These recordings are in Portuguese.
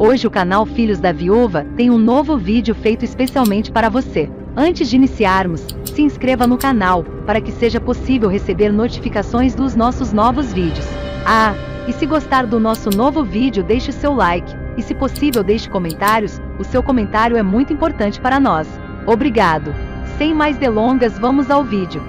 Hoje o canal Filhos da Viúva tem um novo vídeo feito especialmente para você. Antes de iniciarmos, se inscreva no canal, para que seja possível receber notificações dos nossos novos vídeos. E se gostar do nosso novo vídeo, deixe seu like, e se possível deixe comentários, o seu comentário é muito importante para nós. Obrigado! Sem mais delongas, vamos ao vídeo.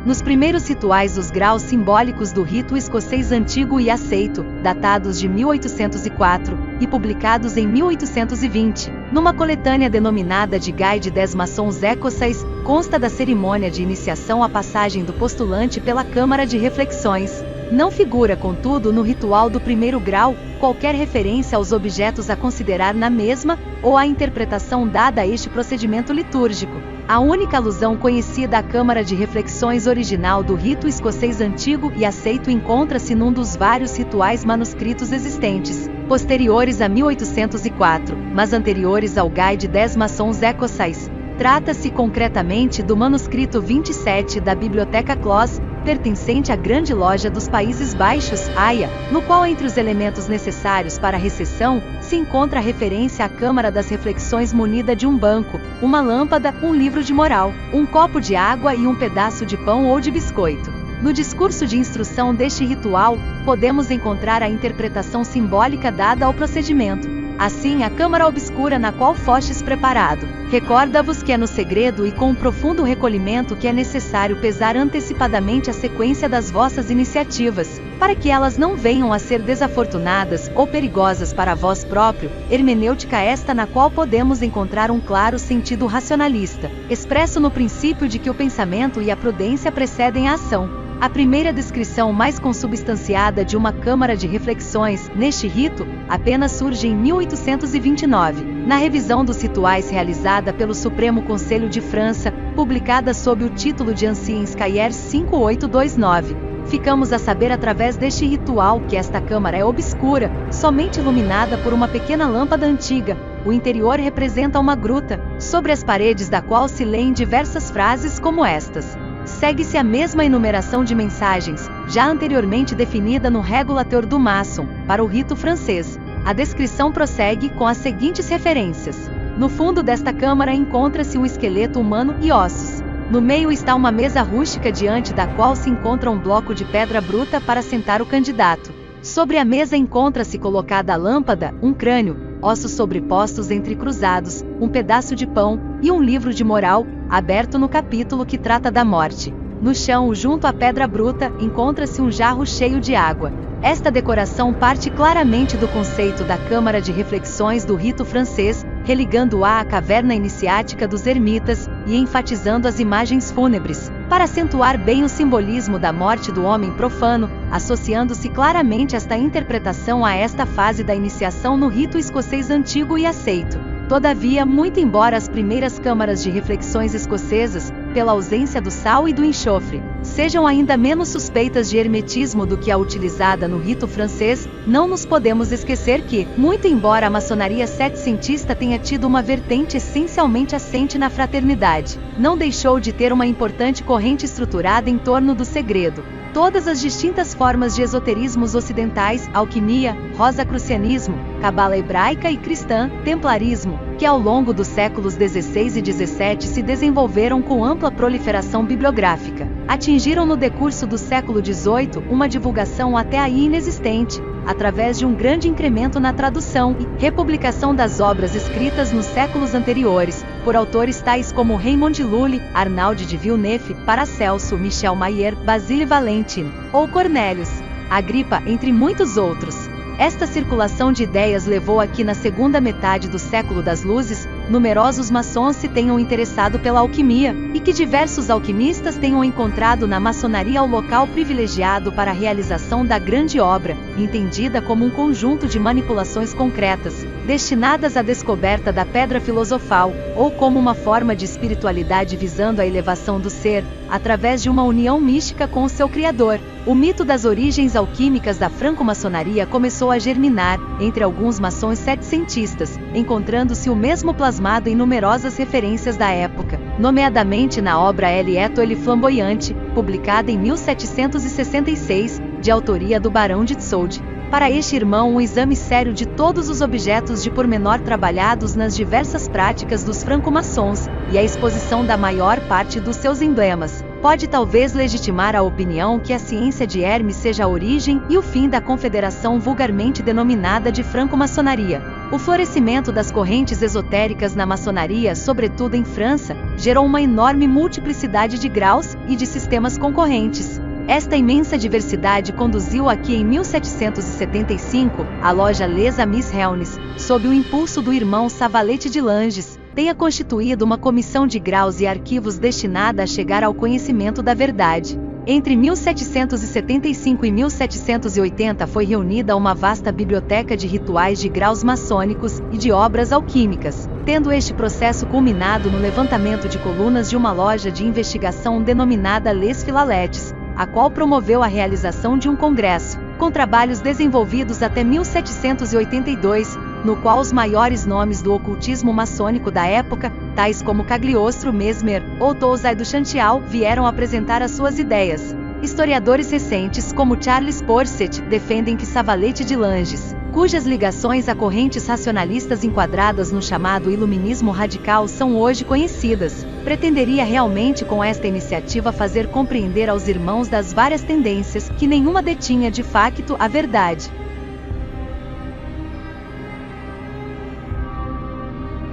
Nos primeiros rituais, os graus simbólicos do rito escocês antigo e aceito, datados de 1804, e publicados em 1820, numa coletânea denominada de Guide des Maçons Écossais, consta da cerimônia de iniciação à passagem do postulante pela Câmara de Reflexões. Não figura, contudo, no ritual do primeiro grau, qualquer referência aos objetos a considerar na mesma, ou à interpretação dada a este procedimento litúrgico. A única alusão conhecida à Câmara de Reflexões original do rito escocês antigo e aceito encontra-se num dos vários rituais manuscritos existentes, posteriores a 1804, mas anteriores ao Guide des Maçons Écossais. Trata-se concretamente do manuscrito 27 da Biblioteca Clos, pertencente à Grande Loja dos Países Baixos, AIA, no qual, entre os elementos necessários para a recepção, se encontra a referência à Câmara das Reflexões munida de um banco, uma lâmpada, um livro de moral, um copo de água e um pedaço de pão ou de biscoito. No discurso de instrução deste ritual, podemos encontrar a interpretação simbólica dada ao procedimento. Assim, a câmara obscura na qual fostes preparado. Recorda-vos que é no segredo e com um profundo recolhimento que é necessário pesar antecipadamente a sequência das vossas iniciativas, para que elas não venham a ser desafortunadas ou perigosas para vós próprio. Hermenêutica esta na qual podemos encontrar um claro sentido racionalista, expresso no princípio de que o pensamento e a prudência precedem a ação. A primeira descrição mais consubstanciada de uma câmara de reflexões, neste rito, apenas surge em 1829, na revisão dos rituais realizada pelo Supremo Conselho de França, publicada sob o título de Anciens Cahiers 5829. Ficamos a saber através deste ritual que esta câmara é obscura, somente iluminada por uma pequena lâmpada antiga. O interior representa uma gruta, sobre as paredes da qual se lêem diversas frases como estas. Segue-se a mesma enumeração de mensagens, já anteriormente definida no Regulateur du Maçon, para o rito francês. A descrição prossegue com as seguintes referências. No fundo desta câmara encontra-se um esqueleto humano e ossos. No meio está uma mesa rústica diante da qual se encontra um bloco de pedra bruta para sentar o candidato. Sobre a mesa encontra-se colocada a lâmpada, um crânio, ossos sobrepostos entrecruzados, um pedaço de pão, e um livro de moral, aberto no capítulo que trata da morte. No chão, junto à pedra bruta, encontra-se um jarro cheio de água. Esta decoração parte claramente do conceito da Câmara de Reflexões do rito francês, religando-a à caverna iniciática dos ermitas, e enfatizando as imagens fúnebres, para acentuar bem o simbolismo da morte do homem profano, associando-se claramente esta interpretação a esta fase da iniciação no rito escocês antigo e aceito. Todavia, muito embora as primeiras câmaras de reflexões escocesas, pela ausência do sal e do enxofre, sejam ainda menos suspeitas de hermetismo do que a utilizada no rito francês, não nos podemos esquecer que, muito embora a maçonaria setecentista tenha tido uma vertente essencialmente assente na fraternidade, não deixou de ter uma importante corrente estruturada em torno do segredo. Todas as distintas formas de esoterismos ocidentais, alquimia, rosacrucianismo, cabala hebraica e cristã, templarismo, que ao longo dos séculos XVI e XVII se desenvolveram com ampla proliferação bibliográfica, atingiram no decurso do século XVIII uma divulgação até aí inexistente, através de um grande incremento na tradução e republicação das obras escritas nos séculos anteriores, por autores tais como Raymond Lully, Arnaud de Villeneuve, Paracelso, Michel Mayer, Basile Valentin, ou Cornelius Agrippa, entre muitos outros. Esta circulação de ideias levou a que na segunda metade do século das luzes, numerosos maçons se tenham interessado pela alquimia, e que diversos alquimistas tenham encontrado na maçonaria o local privilegiado para a realização da grande obra, entendida como um conjunto de manipulações concretas, destinadas à descoberta da pedra filosofal, ou como uma forma de espiritualidade visando a elevação do ser, através de uma união mística com o seu Criador. O mito das origens alquímicas da franco-maçonaria começou a germinar, entre alguns maçons setecentistas, encontrando-se o mesmo plasmado em numerosas referências da época, nomeadamente na obra L'Étoile Flamboyante, publicada em 1766, de autoria do Barão de Tzolde. para este irmão um exame sério de todos os objetos de pormenor trabalhados nas diversas práticas dos franco-maçons, e a exposição da maior parte dos seus emblemas, pode talvez legitimar a opinião que a ciência de Hermes seja a origem e o fim da confederação vulgarmente denominada de franco-maçonaria. O florescimento das correntes esotéricas na maçonaria, sobretudo em França, gerou uma enorme multiplicidade de graus e de sistemas concorrentes. Esta imensa diversidade conduziu a que em 1775, a loja Les Amis Réunis, sob o impulso do irmão Savalete de Langes, tenha constituído uma comissão de graus e arquivos destinada a chegar ao conhecimento da verdade. Entre 1775 e 1780 foi reunida uma vasta biblioteca de rituais de graus maçônicos e de obras alquímicas, tendo este processo culminado no levantamento de colunas de uma loja de investigação denominada Les Filalettes, a qual promoveu a realização de um congresso, com trabalhos desenvolvidos até 1782, no qual os maiores nomes do ocultismo maçônico da época, tais como Cagliostro, Mesmer ou Toussaint du Chantial, vieram apresentar as suas ideias. Historiadores recentes como Charles Porset defendem que Savalete de Langes, cujas ligações a correntes racionalistas enquadradas no chamado iluminismo radical são hoje conhecidas, pretenderia realmente com esta iniciativa fazer compreender aos irmãos das várias tendências que nenhuma detinha de facto a verdade.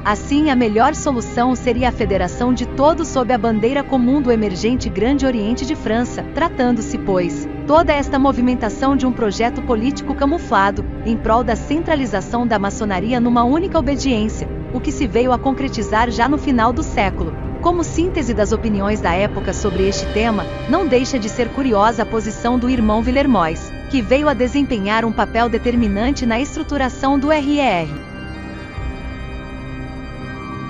Assim, a melhor solução seria a federação de todos sob a bandeira comum do emergente Grande Oriente de França, tratando-se, pois, toda esta movimentação de um projeto político camuflado, em prol da centralização da maçonaria numa única obediência, o que se veio a concretizar já no final do século. Como síntese das opiniões da época sobre este tema, não deixa de ser curiosa a posição do irmão Villermoz, que veio a desempenhar um papel determinante na estruturação do RER.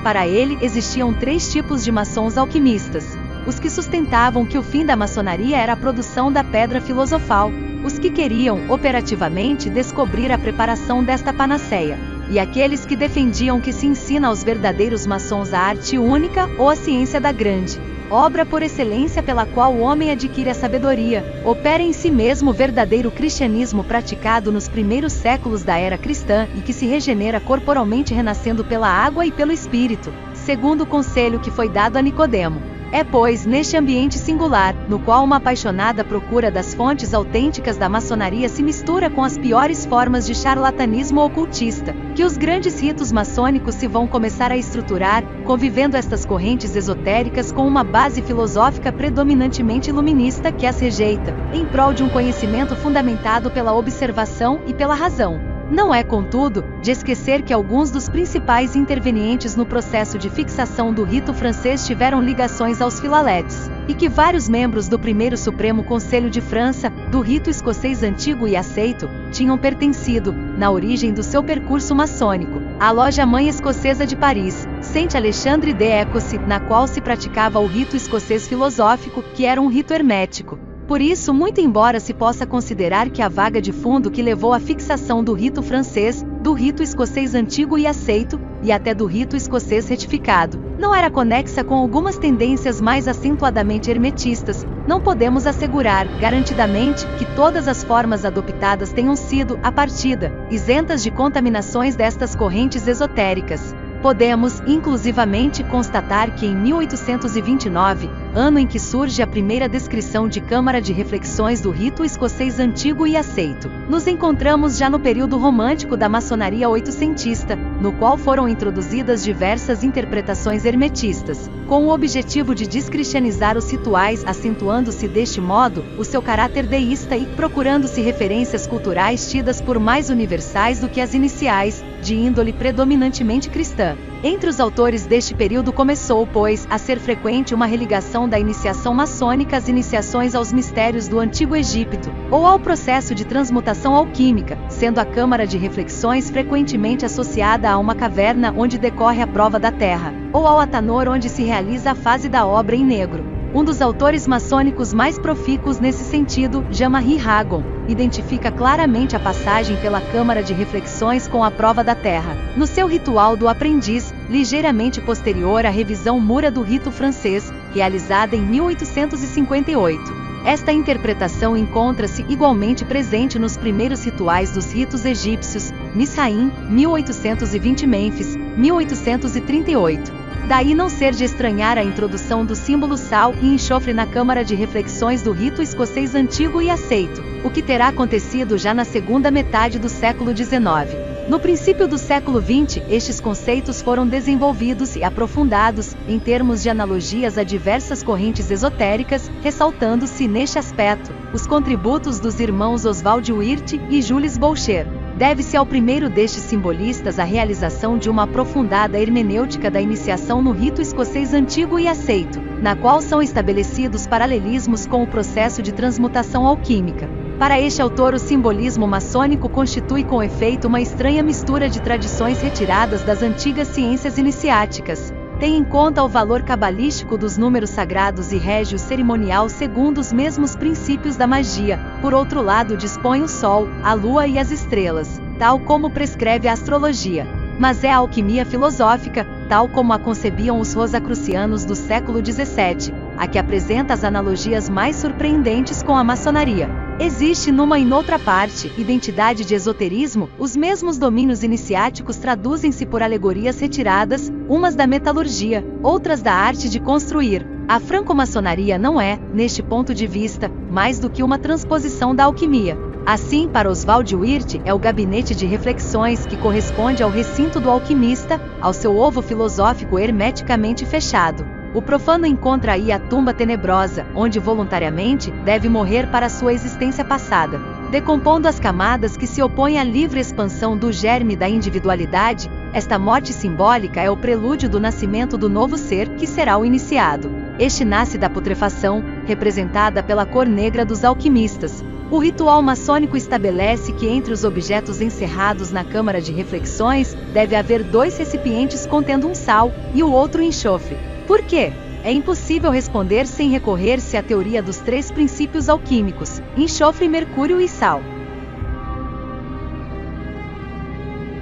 Para ele, existiam três tipos de maçons alquimistas: os que sustentavam que o fim da maçonaria era a produção da pedra filosofal, os que queriam, operativamente, descobrir a preparação desta panaceia, e aqueles que defendiam que se ensina aos verdadeiros maçons a arte única ou a ciência da grande obra por excelência pela qual o homem adquire a sabedoria, opera em si mesmo o verdadeiro cristianismo praticado nos primeiros séculos da era cristã e que se regenera corporalmente renascendo pela água e pelo Espírito, segundo o conselho que foi dado a Nicodemo. É, pois, neste ambiente singular, no qual uma apaixonada procura das fontes autênticas da maçonaria se mistura com as piores formas de charlatanismo ocultista, que os grandes ritos maçônicos se vão começar a estruturar, convivendo estas correntes esotéricas com uma base filosófica predominantemente iluminista que as rejeita, em prol de um conhecimento fundamentado pela observação e pela razão. Não é, contudo, de esquecer que alguns dos principais intervenientes no processo de fixação do rito francês tiveram ligações aos Filalettes, e que vários membros do primeiro Supremo Conselho de França, do rito escocês antigo e aceito, tinham pertencido, na origem do seu percurso maçônico, à loja-mãe escocesa de Paris, Saint-Alexandre d'Écosse, na qual se praticava o rito escocês filosófico, que era um rito hermético. Por isso, muito embora se possa considerar que a vaga de fundo que levou à fixação do rito francês, do rito escocês antigo e aceito, e até do rito escocês retificado, não era conexa com algumas tendências mais acentuadamente hermetistas, não podemos assegurar, garantidamente, que todas as formas adoptadas tenham sido, à partida, isentas de contaminações destas correntes esotéricas. Podemos, inclusivamente, constatar que em 1829, ano em que surge a primeira descrição de Câmara de Reflexões do rito escocês antigo e aceito, nos encontramos já no período romântico da maçonaria oitocentista, no qual foram introduzidas diversas interpretações hermetistas, com o objetivo de descristianizar os rituais, acentuando-se deste modo o seu caráter deísta e procurando-se referências culturais tidas por mais universais do que as iniciais, de índole predominantemente cristã. Entre os autores deste período começou, pois, a ser frequente uma religação da iniciação maçônica às iniciações aos mistérios do Antigo Egito, ou ao processo de transmutação alquímica, sendo a Câmara de Reflexões frequentemente associada a uma caverna onde decorre a prova da terra, ou ao Atanor onde se realiza a fase da obra em negro. Um dos autores maçônicos mais profícuos nesse sentido, Jean-Marie Ragon, identifica claramente a passagem pela Câmara de Reflexões com a prova da terra, no seu ritual do aprendiz, ligeiramente posterior à revisão mura do rito francês, realizada em 1858. Esta interpretação encontra-se igualmente presente nos primeiros rituais dos ritos egípcios, Misraim, 1820 Mênfis, 1838. Daí não ser de estranhar a introdução do símbolo sal e enxofre na câmara de reflexões do rito escocês antigo e aceito, o que terá acontecido já na segunda metade do século XIX. No princípio do século XX, estes conceitos foram desenvolvidos e aprofundados, em termos de analogias a diversas correntes esotéricas, ressaltando-se neste aspecto os contributos dos irmãos Oswald Wirth e Jules Boucher. Deve-se ao primeiro destes simbolistas a realização de uma aprofundada hermenêutica da iniciação no rito escocês antigo e aceito, na qual são estabelecidos paralelismos com o processo de transmutação alquímica. Para este autor, o simbolismo maçônico constitui com efeito uma estranha mistura de tradições retiradas das antigas ciências iniciáticas. Tem em conta o valor cabalístico dos números sagrados e rege o cerimonial segundo os mesmos princípios da magia. Por outro lado, dispõe o sol, a lua e as estrelas, tal como prescreve a astrologia. Mas é a alquimia filosófica, tal como a concebiam os rosacrucianos do século XVII, a que apresenta as analogias mais surpreendentes com a maçonaria. Existe numa e noutra parte, identidade de esoterismo, os mesmos domínios iniciáticos traduzem-se por alegorias retiradas, umas da metalurgia, outras da arte de construir. A franco-maçonaria não é, neste ponto de vista, mais do que uma transposição da alquimia. Assim, para Oswald Wirth, é o gabinete de reflexões que corresponde ao recinto do alquimista, ao seu ovo filosófico hermeticamente fechado. O profano encontra aí a tumba tenebrosa, onde voluntariamente deve morrer para sua existência passada. Decompondo as camadas que se opõem à livre expansão do germe da individualidade, esta morte simbólica é o prelúdio do nascimento do novo ser que será o iniciado. Este nasce da putrefação, representada pela cor negra dos alquimistas. O ritual maçônico estabelece que entre os objetos encerrados na câmara de reflexões, deve haver 2 recipientes contendo um sal e o outro enxofre. Por quê? É impossível responder sem recorrer-se à teoria dos 3 princípios alquímicos: enxofre, mercúrio e sal.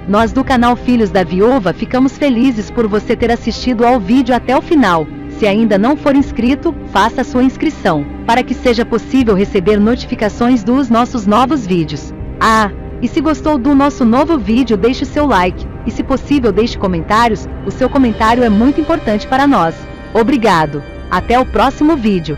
Nós do canal Filhos da Viúva ficamos felizes por você ter assistido ao vídeo até o final. Se ainda não for inscrito, faça sua inscrição, para que seja possível receber notificações dos nossos novos vídeos. E se gostou do nosso novo vídeo, deixe o seu like, e se possível deixe comentários, o seu comentário é muito importante para nós. Obrigado! Até o próximo vídeo!